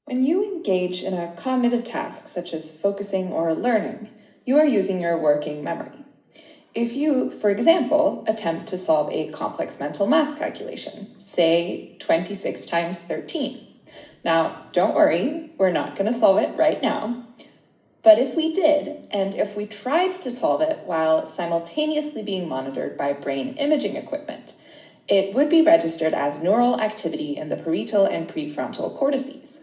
When you engage in a cognitive task such as focusing or learning, you are using your working memory. If you, for example, attempt to solve a complex mental math calculation, say 26 times 13. Now, don't worry, we're not going to solve it right now. But if we did, and if we tried to solve it while simultaneously being monitored by brain imaging equipment, it would be registered as neural activity in the parietal and prefrontal cortices.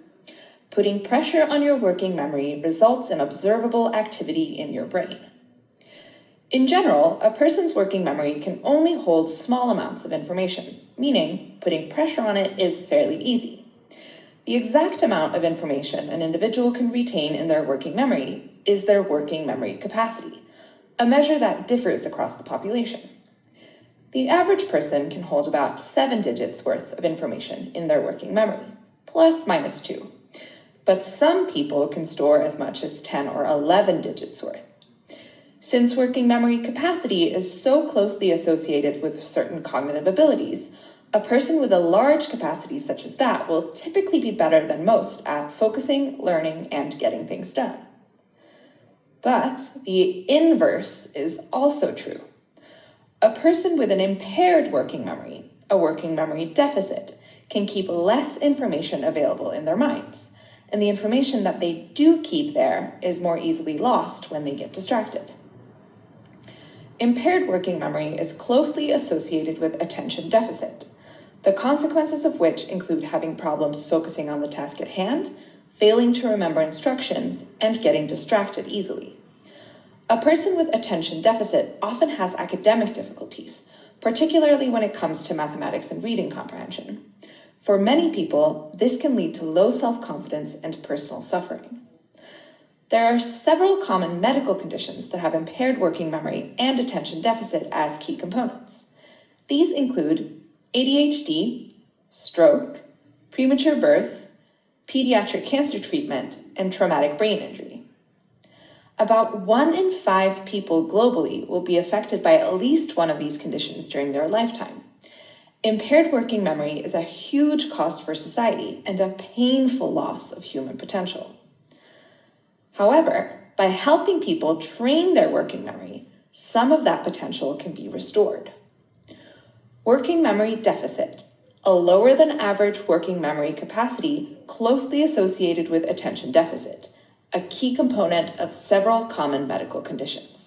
Putting pressure on your working memory results in observable activity in your brain. In general, a person's working memory can only hold small amounts of information, meaning putting pressure on it is fairly easy. The exact amount of information an individual can retain in their working memory is their working memory capacity, a measure that differs across the population. The average person can hold about 7 digits worth of information in their working memory, plus minus 2. But some people can store as much as 10 or 11 digits worth. Since working memory capacity is so closely associated with certain cognitive abilities, a person with a large capacity such as that will typically be better than most at focusing, learning, and getting things done. But the inverse is also true. A person with an impaired working memory, a working memory deficit, can keep less information available in their minds, and the information that they do keep there is more easily lost when they get distracted. Impaired working memory is closely associated with attention deficit, the consequences of which include having problems focusing on the task at hand, failing to remember instructions, and getting distracted easily. A person with attention deficit often has academic difficulties, particularly when it comes to mathematics and reading comprehension. For many people, this can lead to low self-confidence and personal suffering. There are several common medical conditions that have impaired working memory and attention deficit as key components. These include ADHD, stroke, premature birth, pediatric cancer treatment, and traumatic brain injury. About 1 in 5 people globally will be affected by at least one of these conditions during their lifetime. Impaired working memory is a huge cost for society and a painful loss of human potential. However, by helping people train their working memory, some of that potential can be restored. Working memory deficit, a lower than average working memory capacity closely associated with attention deficit, a key component of several common medical conditions.